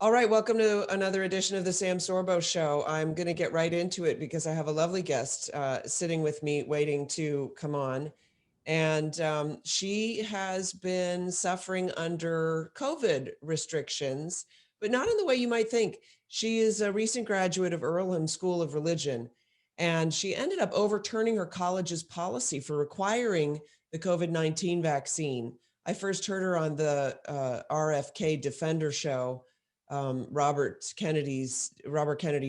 All right, welcome to another edition of the Sam Sorbo Show. I'm going to get right into it because I have a lovely guest sitting with me waiting to come on. And she has been suffering under COVID restrictions, but not in the way you might think. She is a recent graduate of Earlhamn School of Religion, and she ended up overturning her college's policy for requiring the COVID-19 vaccine. I first heard her on the RFK Defender show, Robert Kennedy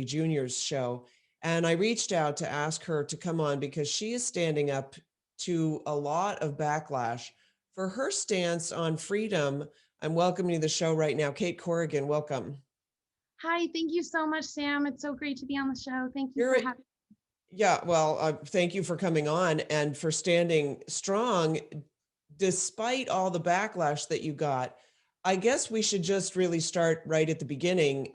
Jr.'s show. And I reached out to ask her to come on because she is standing up to a lot of backlash for her stance on freedom. I'm welcoming to the show right now, Cait Corrigan. Welcome. Hi, thank you so much, Sam. It's so great to be on the show. Thank you You're for having me. Yeah, well, thank you for coming on and for standing strong despite all the backlash that you got. I guess we should just really start right at the beginning.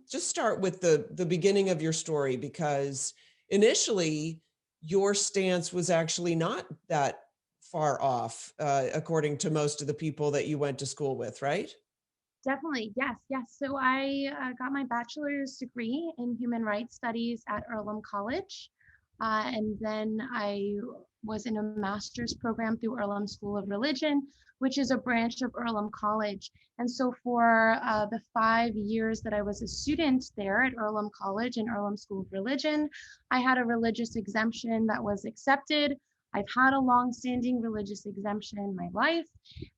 Just start with the beginning of your story, because initially your stance was actually not that far off, according to most of the people that you went to school with, right? Definitely, yes. So I got my bachelor's degree in human rights studies at Earlhamn College. And then I was in a master's program through Earlhamn School of Religion, which is a branch of Earlhamn College. And so for the 5 years that I was a student there at Earlhamn College and Earlhamn School of Religion, I had a religious exemption that was accepted. I've had a long-standing religious exemption in my life.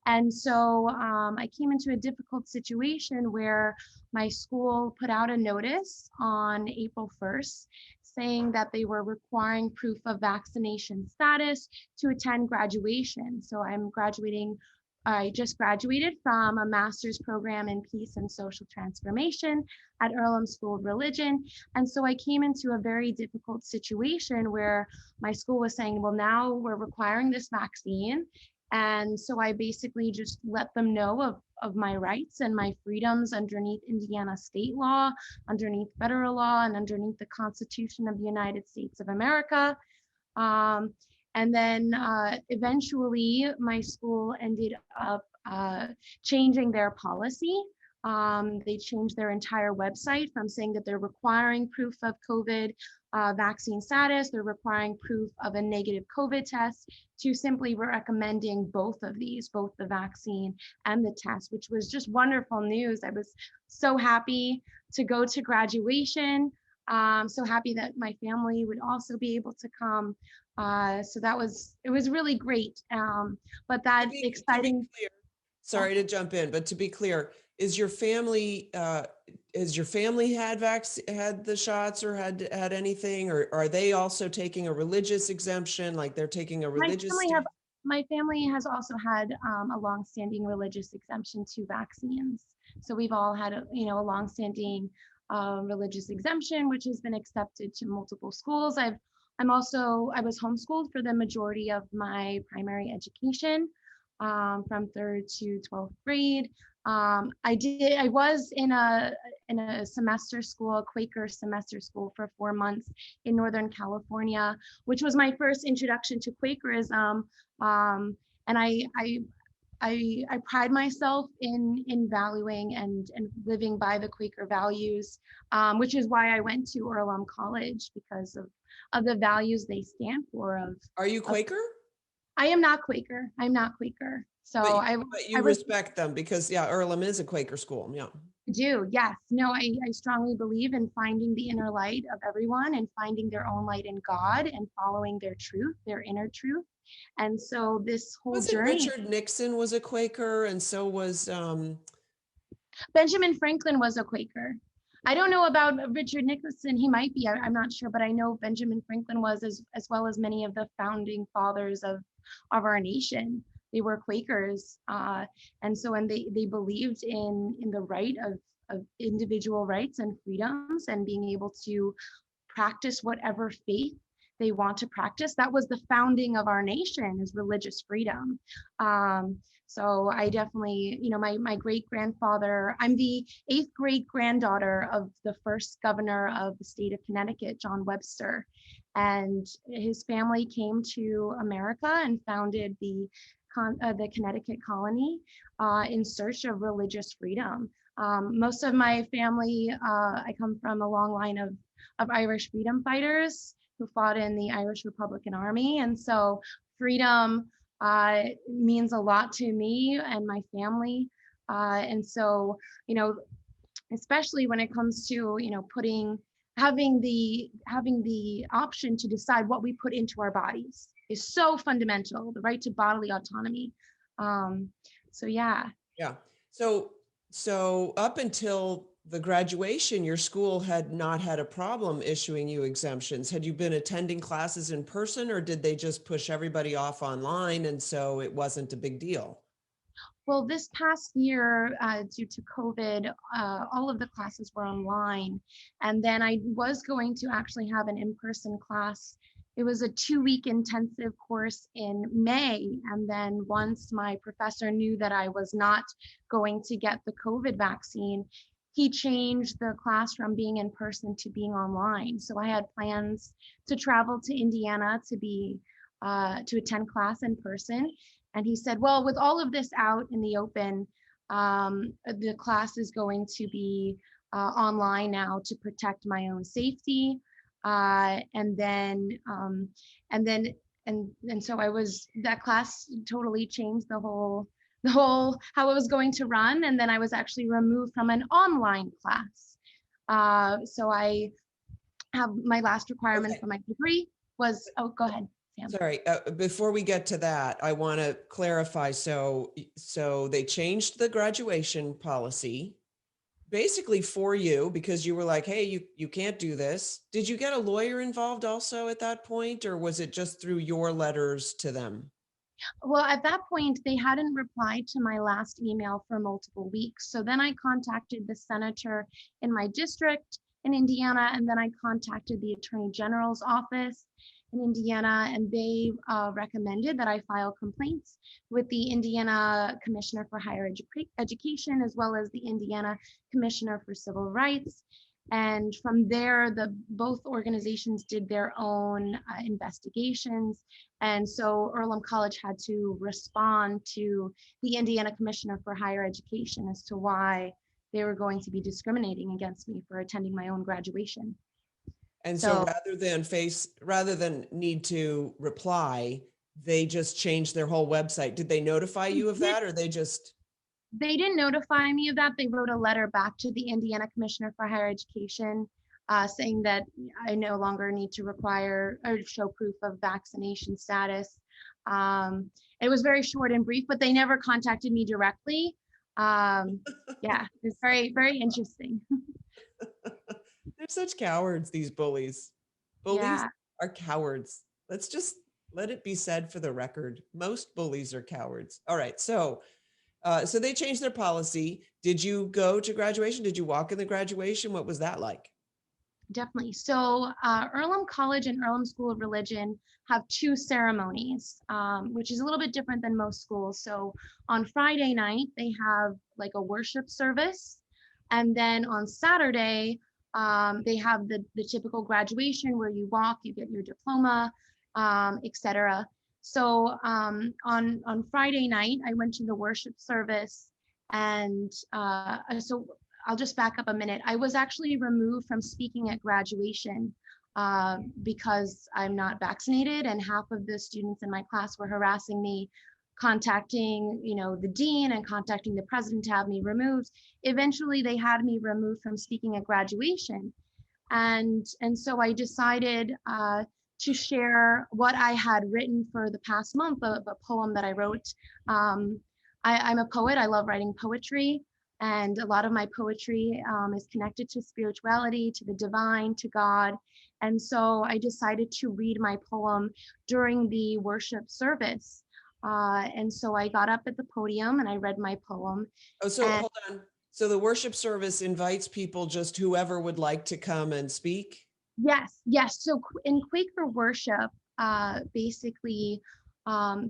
And so I came into a difficult situation where my school put out a notice on April 1st saying that they were requiring proof of vaccination status to attend graduation. So I just graduated from a master's program in peace and social transformation at Earlhamn School of Religion. And so I came into a very difficult situation where my school was saying, well, now we're requiring this vaccine. And so I basically just let them know of my rights and my freedoms underneath Indiana state law, underneath federal law, and underneath the Constitution of the United States of America. And then eventually my school ended up changing their policy. They changed their entire website from saying that they're requiring proof of COVID vaccine status, they're requiring proof of a negative COVID test, to simply recommending both of these, both the vaccine and the test, which was just wonderful news. I was so happy to go to graduation. So happy that my family would also be able to come. So it was really great. But that exciting. Sorry to jump in, but to be clear, is your family had the shots or had anything, or are they also taking a religious exemption, like they're taking a religious My family has also had a longstanding religious exemption to vaccines. So we've all had a longstanding religious exemption, which has been accepted to multiple schools. I was homeschooled for the majority of my primary education, from 3rd to 12th grade. I was in a semester school, a Quaker semester school, for 4 months in Northern California, which was my first introduction to Quakerism. And I pride myself in valuing and living by the Quaker values, which is why I went to Earlhamn College, because of the values they stand for. Are you Quaker? I am not Quaker. I'm not Quaker. So but you respect them because Earlhamn is a Quaker school. Yeah. I do. Yes. No, I strongly believe in finding the inner light of everyone and finding their own light in God and following their truth, their inner truth. And so this whole journey. Richard Nixon was a Quaker, and so was Benjamin Franklin was a Quaker. I don't know about Richard Nixon. He might be. I'm not sure, but I know Benjamin Franklin was, as well as many of the founding fathers of our nation. They were Quakers, and so they believed in the right of individual rights and freedoms and being able to practice whatever faith they want to practice. That was the founding of our nation, is religious freedom. So I definitely, my great-grandfather, I'm the 8th great-granddaughter of the first governor of the state of Connecticut, John Webster. And his family came to America and founded the Connecticut colony in search of religious freedom. Most of my family, I come from a long line of Irish freedom fighters who fought in the Irish Republican Army. And so freedom means a lot to me and my family. And so, you know, especially when it comes to, you know, having the option to decide what we put into our bodies is so fundamental, the right to bodily autonomy. So yeah. Yeah. So up until the graduation, your school had not had a problem issuing you exemptions. Had you been attending classes in person, or did they just push everybody off online and so it wasn't a big deal? Well, this past year, due to COVID, all of the classes were online. And then I was going to actually have an in-person class. It was a 2-week intensive course in May. And then once my professor knew that I was not going to get the COVID vaccine, he changed the class from being in person to being online. So I had plans to travel to Indiana to attend class in person. And he said, well, with all of this out in the open, the class is going to be online now to protect my own safety. And so that class totally changed the whole how it was going to run. And then I was actually removed from an online class. So I have my last requirement Okay. for my degree was, oh, go ahead, Sam. Sorry, before we get to that, I want to clarify. So they changed the graduation policy basically for you because you were like, hey, you can't do this. Did you get a lawyer involved also at that point, or was it just through your letters to them? Well, at that point, they hadn't replied to my last email for multiple weeks. So then I contacted the senator in my district in Indiana, and then I contacted the Attorney General's office in Indiana, and they recommended that I file complaints with the Indiana Commissioner for Higher Education, as well as the Indiana Commissioner for Civil Rights. And from there, both organizations did their own investigations. And so Earlhamn College had to respond to the Indiana Commissioner for Higher Education as to why they were going to be discriminating against me for attending my own graduation. And so So rather than need to reply, they just changed their whole website. Did they notify you of that, or they just? they didn't notify me of that. They wrote a letter back to the Indiana Commissioner for Higher Education saying that I no longer need to require or show proof of vaccination status. It was very short and brief, but they never contacted me directly. Yeah, it's very, very interesting. They're such cowards, these bullies. Bullies Yeah. are cowards. Let's just let it be said for the record. Most bullies are cowards. All right. So they changed their policy. Did you go to graduation? Did you walk in the graduation? What was that like? Definitely. So Earlhamn College and Earlhamn School of Religion have two ceremonies, which is a little bit different than most schools. So on Friday night, they have like a worship service. And then on Saturday, they have the typical graduation where you walk, you get your diploma, etc. So on Friday night, I went to the worship service. And so I'll just back up a minute. I was actually removed from speaking at graduation because I'm not vaccinated, and half of the students in my class were harassing me, contacting, the dean and contacting the president to have me removed. Eventually, they had me removed from speaking at graduation, and so I decided to share what I had written for the past month, a poem that I wrote. I'm a poet. I love writing poetry. And a lot of my poetry is connected to spirituality, to the divine, to God. And so I decided to read my poem during the worship service. And so I got up at the podium and I read my poem. Oh, so hold on. So the worship service invites people, just whoever would like to come and speak? Yes. So in Quaker worship, basically,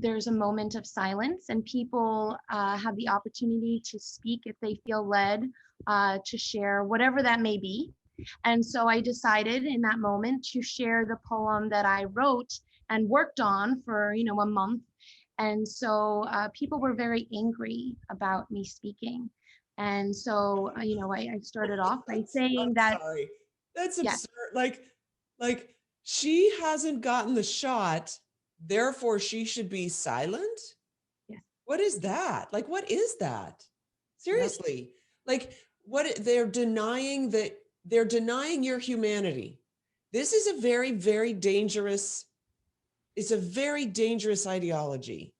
there's a moment of silence, and people have the opportunity to speak if they feel led to share whatever that may be. And so I decided in that moment to share the poem that I wrote and worked on for a month. And so people were very angry about me speaking. And so, I started off by I'm saying that, sorry. That's yes, absurd. Like she hasn't gotten the shot, therefore she should be silent. yes, What is that? Like, what is that? yep, Seriously. Like they're denying your humanity. This is a very, very dangerous, it's a very dangerous ideology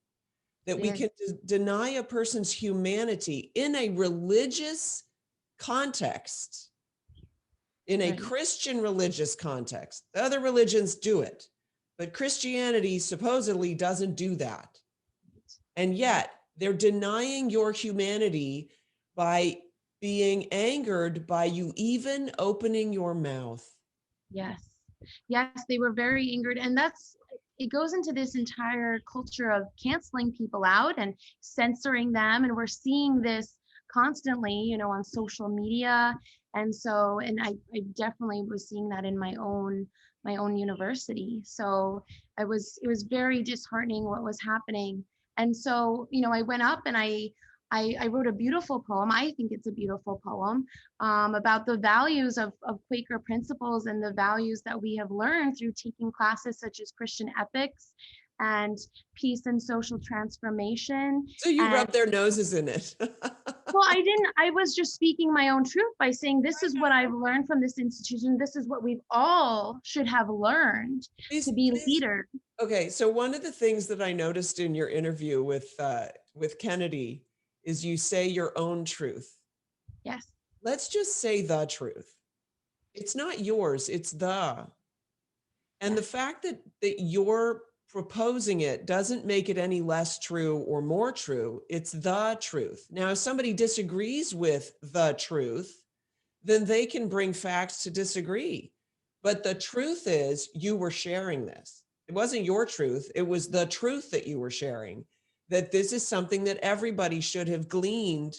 that it we is. can deny a person's humanity in a religious context, in a Right. Christian religious context. The other religions do it, but Christianity supposedly doesn't do that. And yet they're denying your humanity by being angered by you even opening your mouth. Yes. Yes, they were very angered. And it goes into this entire culture of canceling people out and censoring them. And we're seeing this constantly, on social media. And so, and I definitely was seeing that in my own university. So it was very disheartening what was happening. And so, I went up and I wrote a beautiful poem. I think it's a beautiful poem about the values of Quaker principles and the values that we have learned through taking classes such as Christian ethics and peace and social transformation. So you And rub their noses in it. well, I was just speaking my own truth by saying this is what I've learned from this institution. This is what we've all should have learned to be These leaders. Okay, so one of the things that I noticed in your interview with Kennedy is you say your own truth. Yes, Let's just say the truth. It's not yours, it's the. And the yes, fact that you're proposing it doesn't make it any less true or more true. It's the truth. Now, if somebody disagrees with the truth, then they can bring facts to disagree. But the truth is, you were sharing this. It wasn't your truth, it was the truth that you were sharing, that this is something that everybody should have gleaned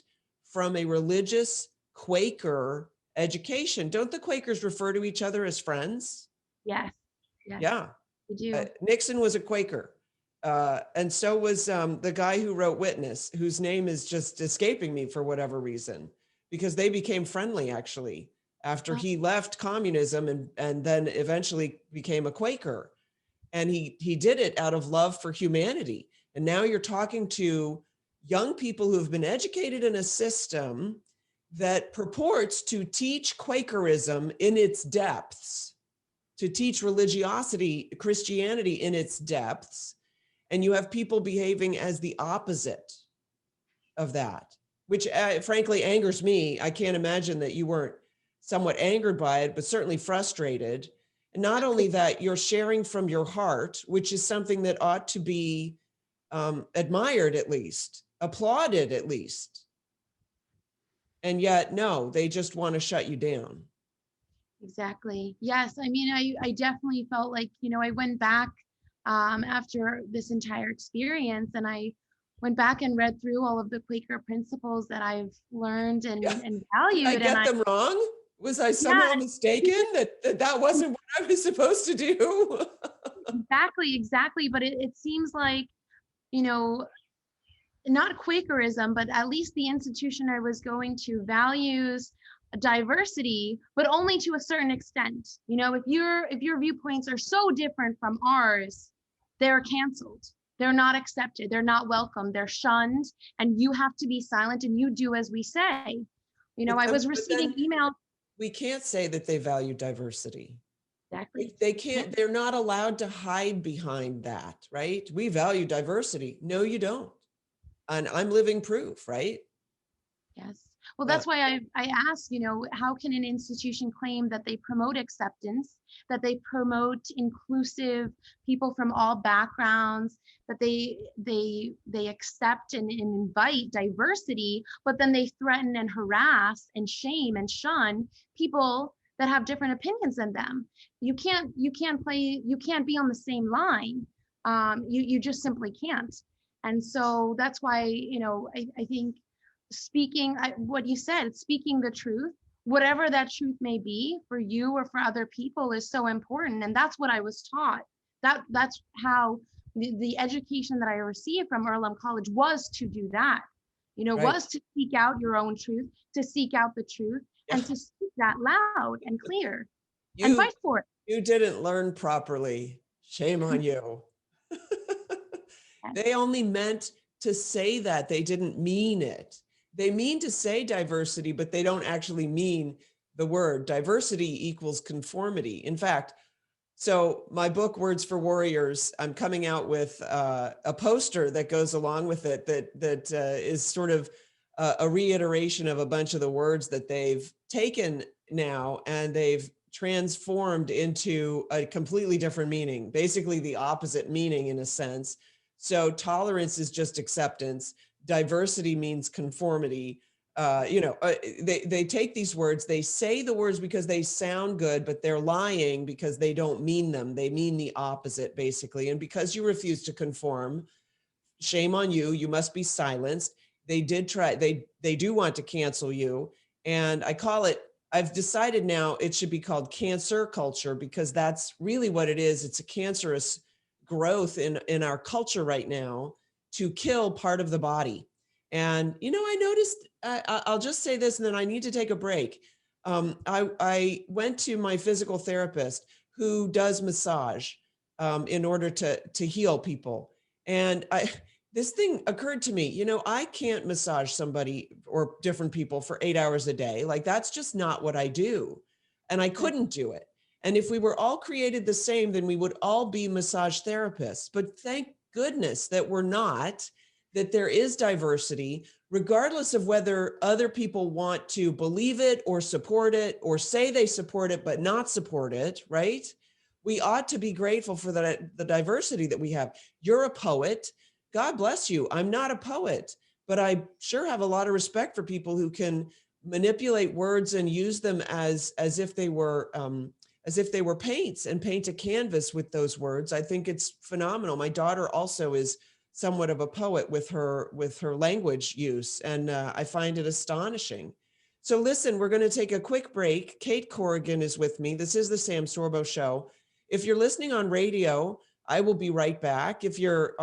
from a religious Quaker education. Don't the Quakers refer to each other as friends? yes, yes, Yeah. we do. Nixon was a Quaker. And so was the guy who wrote Witness, whose name is just escaping me for whatever reason, because they became friendly actually after Oh, he left communism and then eventually became a Quaker. And he did it out of love for humanity. And now you're talking to young people who have been educated in a system that purports to teach Quakerism in its depths, to teach religiosity, Christianity in its depths, and you have people behaving as the opposite of that, which frankly angers me. I can't imagine that you weren't somewhat angered by it, but certainly frustrated. And not only that, you're sharing from your heart, which is something that ought to be admired at least, applauded at least. And yet, no, they just want to shut you down. exactly. Yes. I mean, I definitely felt like, I went back after this entire experience and I went back and read through all of the Quaker principles that I've learned Yeah. and Did I valued. And get them wrong? Was I yeah, somehow mistaken that wasn't what I was supposed to do? exactly, exactly. But it seems like, you know, not Quakerism, but at least the institution I was going to values diversity, but only to a certain extent. If your viewpoints are so different from ours, they're canceled. They're not accepted. They're not welcome. They're shunned, and you have to be silent and you do as we say. I was But receiving then email. we can't say that they value diversity. Exactly. They Yeah. can't, they're not allowed to hide behind that, right? We value diversity. No, you don't. And I'm living proof, right? Yes. Well, Uh, that's why I asked, how can an institution claim that they promote acceptance, that they promote inclusive people from all backgrounds, that they accept and invite diversity, but then they threaten and harass and shame and shun people that have different opinions than them. You can't be on the same line. You just simply can't. And so that's why, I think what you said, speaking the truth, whatever that truth may be for you or for other people, is so important. And that's what I was taught. That's how the education that I received from Earlhamn College was to do that. Right. was to seek out your own truth, to seek out the truth, Yeah. and to speak that loud and clear and You fight for it. you didn't learn properly. Shame on you. Yes. They only meant to say that. They didn't mean it. They mean to say diversity, but they don't actually mean the word. Diversity equals conformity. In fact, so my book, Words for Warriors, I'm coming out with a poster that goes along with it that is sort of a reiteration of a bunch of the words that they've taken now and they've transformed into a completely different meaning, basically the opposite meaning in a sense. So tolerance is just acceptance. Diversity means conformity. They take these words, they say the words because they sound good, but they're lying because they don't mean them. They mean the opposite, basically. And because you refuse to conform, shame on you. You must be silenced. They did try. They do want to cancel you, and I call it. I've decided now it should be called cancer culture because that's really what it is. It's a cancerous growth in our culture right now to kill part of the body. And I noticed. I'll just say this, and then I need to take a break. I went to my physical therapist who does massage in order to heal people, and this thing occurred to me, I can't massage somebody or different people for 8 hours a day. Like that's just not what I do. And I Right. couldn't do it. And if we were all created the same, then we would all be massage therapists. But thank goodness that we're not, that there is diversity, regardless of whether other people want to believe it or support it or say they support it, but not support it, right? We ought to be grateful for the diversity that we have. You're a poet. God bless you. I'm not a poet, but I sure have a lot of respect for people who can manipulate words and use them as if they were paints and paint a canvas with those words. I think it's phenomenal. My daughter also is somewhat of a poet with her language use, and I find it astonishing. So listen, we're going to take a quick break. Cait Corrigan is with me. This is the Sam Sorbo Show. If you're listening on radio, I will be right back. If you're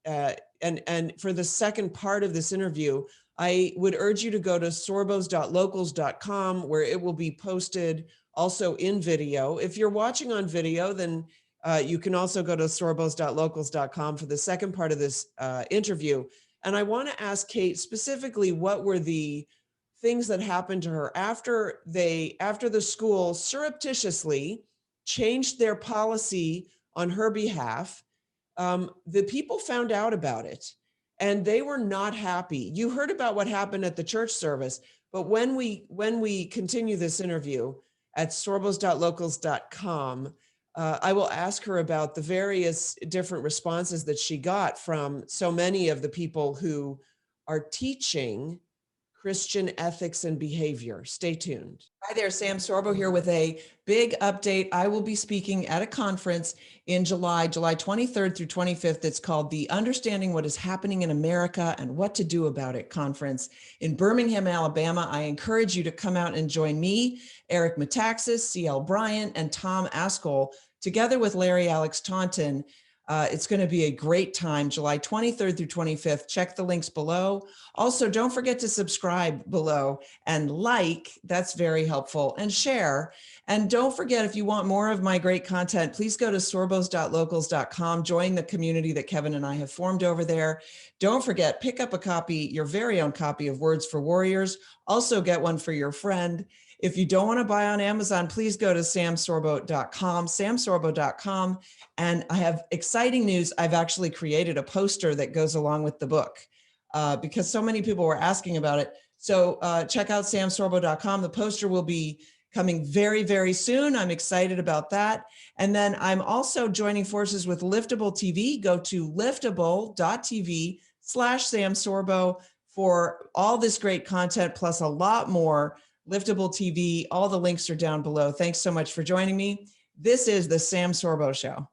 and for the second part of this interview, I would urge you to go to sorbos.locals.com where it will be posted also in video. If you're watching on video, then you can also go to sorbos.locals.com for the second part of this interview. And I want to ask Cait specifically, what were the things that happened to her after the school surreptitiously changed their policy on her behalf. The people found out about it and they were not happy. You heard about what happened at the church service, but when we continue this interview at sorbos.locals.com, I will ask her about the various different responses that she got from so many of the people who are teaching Christian ethics and behavior. Stay tuned. Hi there, Sam Sorbo here with a big update. I will be speaking at a conference in July 23rd through 25th. It's called the Understanding What is Happening in America and What to Do About It conference in Birmingham, Alabama. I encourage you to come out and join me, Eric Metaxas, C.L. Bryant, and Tom Askell, together with Larry Alex Taunton. It's going to be a great time, July 23rd through 25th. Check the links below. Also, don't forget to subscribe below and like, that's very helpful, and share. And don't forget, if you want more of my great content, please go to sorbos.locals.com, join the community that Kevin and I have formed over there. Don't forget, pick up a copy, your very own copy of Words for Warriors. Also get one for your friend. If you don't want to buy on Amazon, please go to samsorbo.com, samsorbo.com. And I have exciting news. I've actually created a poster that goes along with the book because so many people were asking about it. So check out samsorbo.com. The poster will be coming very, very soon. I'm excited about that. And then I'm also joining forces with Liftable TV. Go to liftable.tv/Sam Sorbo for all this great content, plus a lot more. Liftable TV, all the links are down below. Thanks so much for joining me. This is the Sam Sorbo Show.